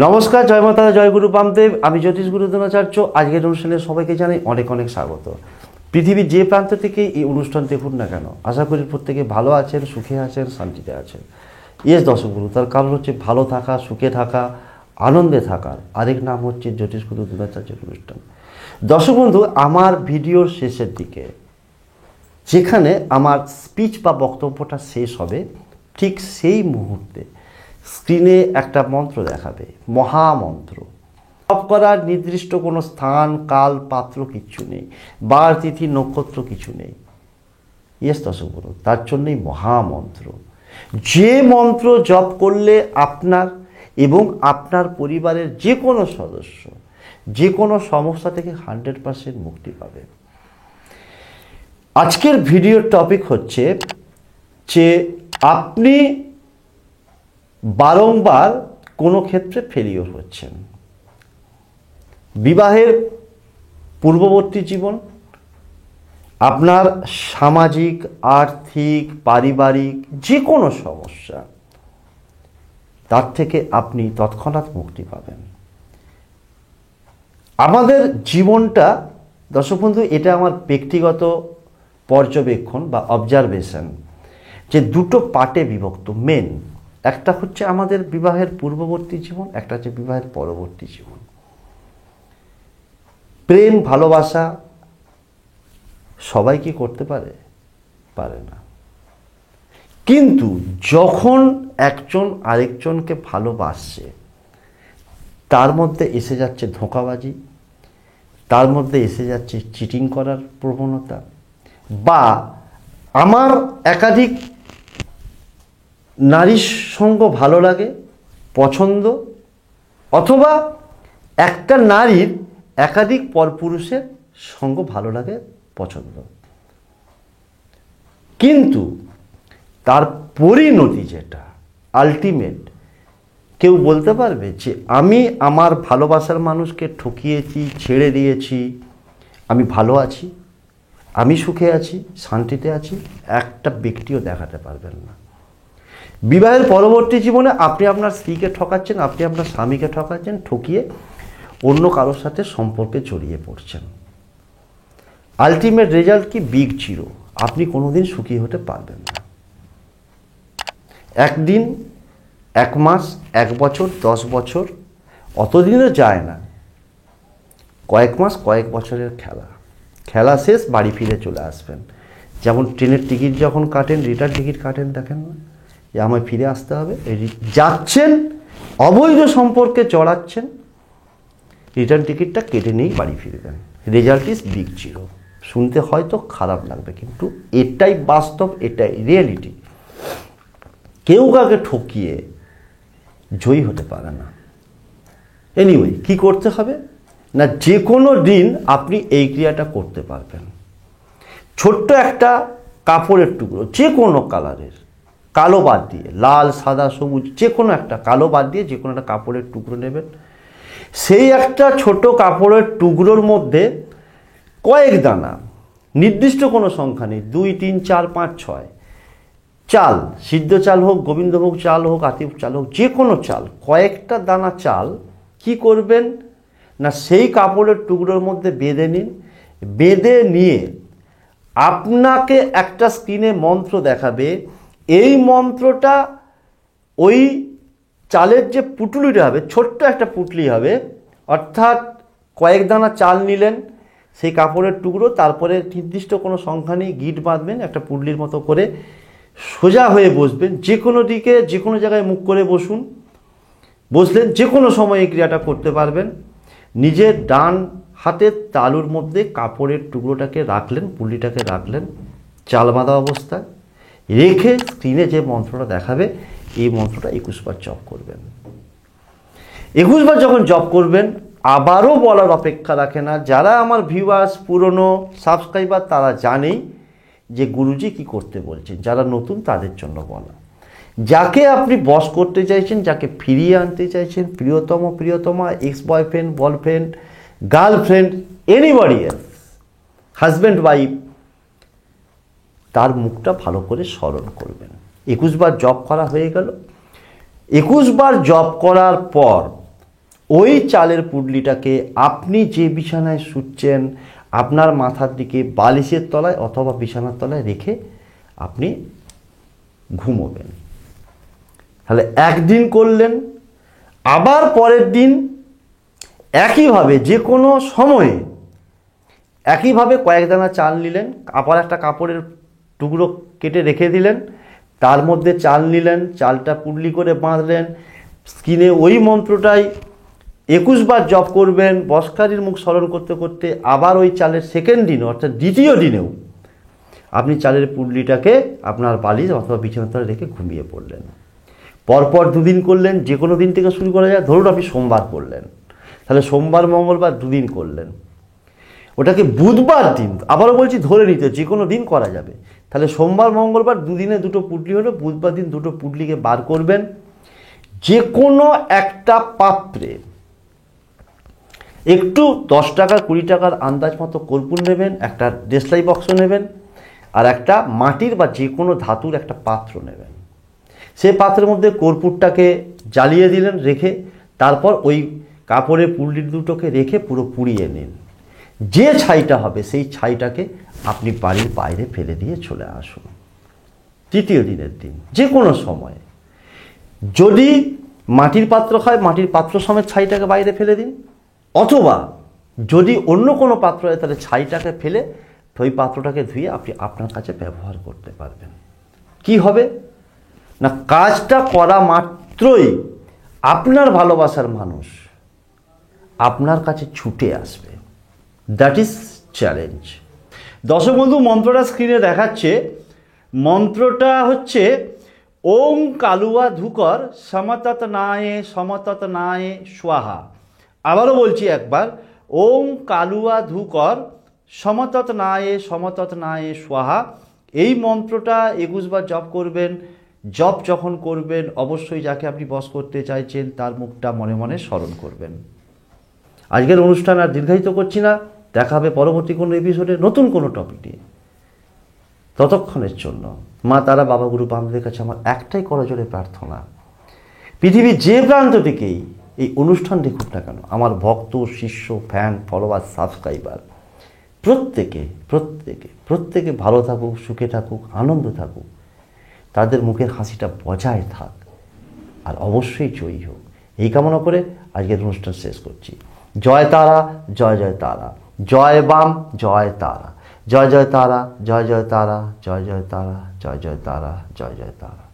নমস্কার, জয় মাতা, জয় গুরু বামদেব। আমি জ্যোতিষ গুরু দ্রোণাচার্য। আজকের অনুষ্ঠানে সবাইকে জানাই অনেক অনেক স্বাগত। পৃথিবীর যে প্রান্ত থেকে এই অনুষ্ঠান দেখুন না কেন, আশা করি প্রত্যেকে ভালো আছেন, সুখে আছেন, শান্তিতে আছেন। ইয়েস দর্শক গুরু, তার কারণ হচ্ছে ভালো থাকা, সুখে থাকা, আনন্দে থাকার আরেক নাম হচ্ছে জ্যোতিষ গুরু দ্রোণাচার্যের অনুষ্ঠান। দর্শক বন্ধু, আমার ভিডিওর শেষের দিকে যেখানে আমার স্পিচ বা বক্তব্যটা শেষ হবে, ঠিক সেই মুহূর্তে স্ক্রিনে একটা মন্ত্র দেখাবে, মহামন্ত্র। জপ করার নির্দিষ্ট কোনো স্থান, কাল, পাত্র কিচ্ছু নেই, বার, তিথি, নক্ষত্র কিছু নেই। ইয়েস দর্শক বলুন, তার জন্যই মহামন্ত্র। যে মন্ত্র জপ করলে আপনার এবং আপনার পরিবারের যে কোনো সদস্য যে কোনো সমস্যা থেকে 100% মুক্তি পাবে। আজকের ভিডিওর টপিক হচ্ছে যে আপনি বারংবার কোনো ক্ষেত্রে ফেলিওর হচ্ছেন। বিবাহের পূর্ববর্তী জীবন, আপনার সামাজিক, আর্থিক, পারিবারিক যে কোনো সমস্যা, তার থেকে আপনি তৎক্ষণাৎ মুক্তি পাবেন। আমাদের জীবনটা দর্শক বন্ধু, এটা আমার ব্যক্তিগত পর্যবেক্ষণ বা অবজারভেশন, যে দুটো পার্টে বিভক্ত। মেন একটা হচ্ছে আমাদের বিবাহের পূর্ববর্তী জীবন, একটা হচ্ছে বিবাহের পরবর্তী জীবন। প্রেম ভালোবাসা সবাই কি করতে পারে? পারে না। কিন্তু যখন একজন আরেকজনকে ভালোবাসছে, তার মধ্যে এসে যাচ্ছে ধোঁকাবাজি, তার মধ্যে এসে যাচ্ছে চিটিং করার প্রবণতা, বা আমার একাধিক নারীর সঙ্গ ভালো লাগে, পছন্দ, অথবা একটা নারীর একাধিক পরপুরুষের সঙ্গ ভালো লাগে, পছন্দ, কিন্তু তার পরিণতি যেটা আলটিমেট, কেউ বলতে পারবে যে আমি আমার ভালোবাসার মানুষকে ঠকিয়েছি, ছেড়ে দিয়েছি, আমি ভালো আছি, আমি সুখে আছি, শান্তিতে আছি? একটা ব্যক্তিও দেখাতে পারবেন না। বিবাহের পরবর্তী জীবনে আপনি আপনার স্ত্রীকে ঠকাচ্ছেন, আপনি আপনার স্বামীকে ঠকাচ্ছেন, ঠকিয়ে অন্য কারোর সাথে সম্পর্কে জড়িয়ে পড়ছেন। আলটিমেট রেজাল্ট কি? Big zero. আপনি কোনোদিন সুখী হতে পারবেন না। একদিন, এক মাস, 1 বছর, 10 বছর, অতদিনও যায় না। কয়েক মাস, কয়েক বছরের খেলা, খেলা শেষ, বাড়ি ফিরে চলে আসবেন। যেমন ট্রেনের টিকিট যখন কাটেন, রিটার্ন টিকিট কাটেন, দেখেন না যে আমায় ফিরে আসতে হবে, যাচ্ছেন, অবৈধ সম্পর্কে জড়াচ্ছেন, রিটার্ন টিকিটটা কেটে নিয়েই বাড়ি ফিরবেন। Result is big zero. শুনতে হয়তো খারাপ লাগবে, কিন্তু এটাই বাস্তব, এটাই রিয়েলিটি। কেউ কাউকে ঠকিয়ে জয়ী হতে পারে না। এনিওয়ে, কি করতে হবে না, যে কোনো দিন আপনি এই ক্রিয়াটা করতে পারবেন। ছোট্ট একটা কাপড়ের টুকরো, যে কোনো কালারের, কালো বাদ দিয়ে, লাল, সাদা, সবুজ, যে কোনো একটা, কালো বাদ দিয়ে যে কোনো একটা কাপড়ের টুকরো নেবেন। সেই একটা ছোট কাপড়ের টুকরোর মধ্যে কয়েক দানা, নির্দিষ্ট কোনো সংখ্যা নেই, 2, 3, 4, 5, 6 চাল, সিদ্ধ চাল হোক, গোবিন্দভোগ চাল হোক, আতিফ চাল হোক, যে কোনো চাল, কয়েকটা দানা চাল কি করবেন না, সেই কাপড়ের টুকরোর মধ্যে বেঁধে নিন। বেঁধে নিয়ে আপনাকে একটা স্ক্রিনে মন্ত্র দেখাবে। এই মন্ত্রটা ওই চালের যে পুটলিটা হবে, ছোট্ট একটা পুটলি হবে, অর্থাৎ কয়েক দানা চাল নিলেন, সেই কাপড়ের টুকরো, তারপরে নির্দিষ্ট কোনো সংখ্যা নেই, গিট বাঁধবেন একটা পুটলির মতো করে, সোজা হয়ে বসবেন, যে কোনো দিকে, যে কোনো জায়গায় মুখ করে বসুন। বসলেন, যে কোনো সময় এই ক্রিয়াটা করতে পারবেন। নিজের ডান হাতের তালুর মধ্যে কাপড়ের টুকরোটাকে রাখলেন, পুটলিটাকে রাখলেন চাল বাঁধা অবস্থায়, রেখে স্ক্রিনে যে মন্ত্রটা দেখাবে, এই মন্ত্রটা 21 বার জপ করবেন। 21 বার যখন জপ করবেন, আবারও বলার অপেক্ষা রাখে না। যারা আমার ভিউয়ার্স, পুরনো সাবস্ক্রাইবার, তারা জানেই যে গুরুজি কি করতে বলছেন। যারা নতুন, তাদের জন্য বলা, যাকে আপনি বশ করতে চাইছেন, যাকে ফিরিয়ে আনতে চাইছেন, প্রিয়তম, প্রিয়তমা, ex boyfriend, boyfriend, girlfriend, anybody else, husband, wife, তার মুখটা ভালো করে স্মরণ করবেন। 21 বার জপ করা হয়ে গেল। 21 বার জপ করার পর ওই চালের পুডলিটাকে আপনি যে বিছানায় শুচ্ছেন আপনার মাথার দিকে বালিশের তলায় অথবা বিছানার তলায় রেখে আপনি ঘুমোবেন। তাহলে একদিন করলেন, আবার পরের দিন একইভাবে যে কোনো সময়ে একইভাবে কয়েক দানা চাল নিলেন, আবার একটা কাপড়ের টুকরো কেটে রেখে দিলেন, তার মধ্যে চাল নিলেন, চালটা পুডলি করে বাঁধলেন, স্কিনে ওই মন্ত্রটাই 21 বার জপ করবেন, বসকারীর মুখ স্মরণ করতে করতে আবার ওই চালের সেকেন্ড দিন অর্থাৎ দ্বিতীয় দিনেও আপনি চালের পুডলিটাকে আপনার বালিশ অথবা বিছানার তলায় রেখে ঘুমিয়ে পড়লেন। পরপর 2 দিন করলেন, যে কোনো দিন থেকে শুরু করা যায়। ধরুন আপনি সোমবার করলেন, তাহলে সোমবার মঙ্গলবার 2 দিন করলেন, ওটাকে বুধবার দিন, আবারও বলছি ধরে নিতে যে কোনো দিন করা যাবে। তাহলে সোমবার মঙ্গলবার 2 দিনে 2টো পুডলি হলো, বুধবার দিন 2টো পুডলিকে বার করবেন, যে কোনো একটা পাত্রে একটু 10 টাকা 20 টাকার আন্দাজ মতো কর্পূর নেবেন, একটা দেশলাই বক্স নেবেন, আর একটা মাটির বা যে কোনো ধাতুর একটা পাত্র নেবেন। সেই পাত্রের মধ্যে কর্পূরটাকে জ্বালিয়ে দিলেন রেখে, তারপর ওই কাপড়ের পুডলি দুটোকে রেখে পুরো পুড়িয়ে নিন। যে ছাইটা হবে সেই ছাইটাকে আপনি বাড়ির বাইরে ফেলে দিয়ে চলে আসুন তৃতীয় দিনের দিন যে কোনো সময়। যদি মাটির পাত্র হয় মাটির পাত্র সমেত ছাইটাকে বাইরে ফেলে দিন, অথবা যদি অন্য কোনো পাত্র হয় তাহলে ছাইটাকে ফেলে ওই পাত্রটাকে ধুয়ে আপনি আপনার কাছে ব্যবহার করতে পারবেন। কি হবে না, কাজটা করা মাত্রই আপনার ভালোবাসার মানুষ আপনার কাছে ছুটে আসবে। That is challenge. দর্শক বন্ধু, মন্ত্রটা স্ক্রিনে দেখাচ্ছে, মন্ত্রটা হচ্ছে ওং কালুয়া ধুকর সমতত নায়ে স্বাহা। আবারও বলছি একবার, ওং কালুয়া ধুকর সমতত নায়ে স্বাহা। এই মন্ত্রটা 21 বার জপ করবেন। জপ যখন করবেন অবশ্যই যাকে আপনি বশ করতে চাইছেন তার মুখটা মনে মনে স্মরণ করবেন। আজকের অনুষ্ঠান আর দীর্ঘায়িত করছি না, দেখা হবে পরবর্তী কোনো এপিসোডে নতুন কোনো টপিক নিয়ে। ততক্ষণের জন্য মা তারা, বাবা গুরু বামদের কাছে আমার একটাই করজোড়ে প্রার্থনা, পৃথিবীর যে প্রান্ত থেকেই এই অনুষ্ঠান দেখুক না কেন, আমার ভক্ত, শিষ্য, ফ্যান, ফলোয়ার, সাবস্ক্রাইবার প্রত্যেকে ভালো থাকুক, সুখে থাকুক, আনন্দ থাকুক, তাদের মুখের হাসিটা বজায় থাক, আর অবশ্যই জয়ী হোক, এই কামনা করে আজকের অনুষ্ঠান শেষ করছি। জয় তারা, জয় জয় তারা, জয় বাম, জয় তারা, জয় জয় তারা, জয় জয় তারা, জয় জয় তারা, জয় জয় তারা, জয় জয় তারা।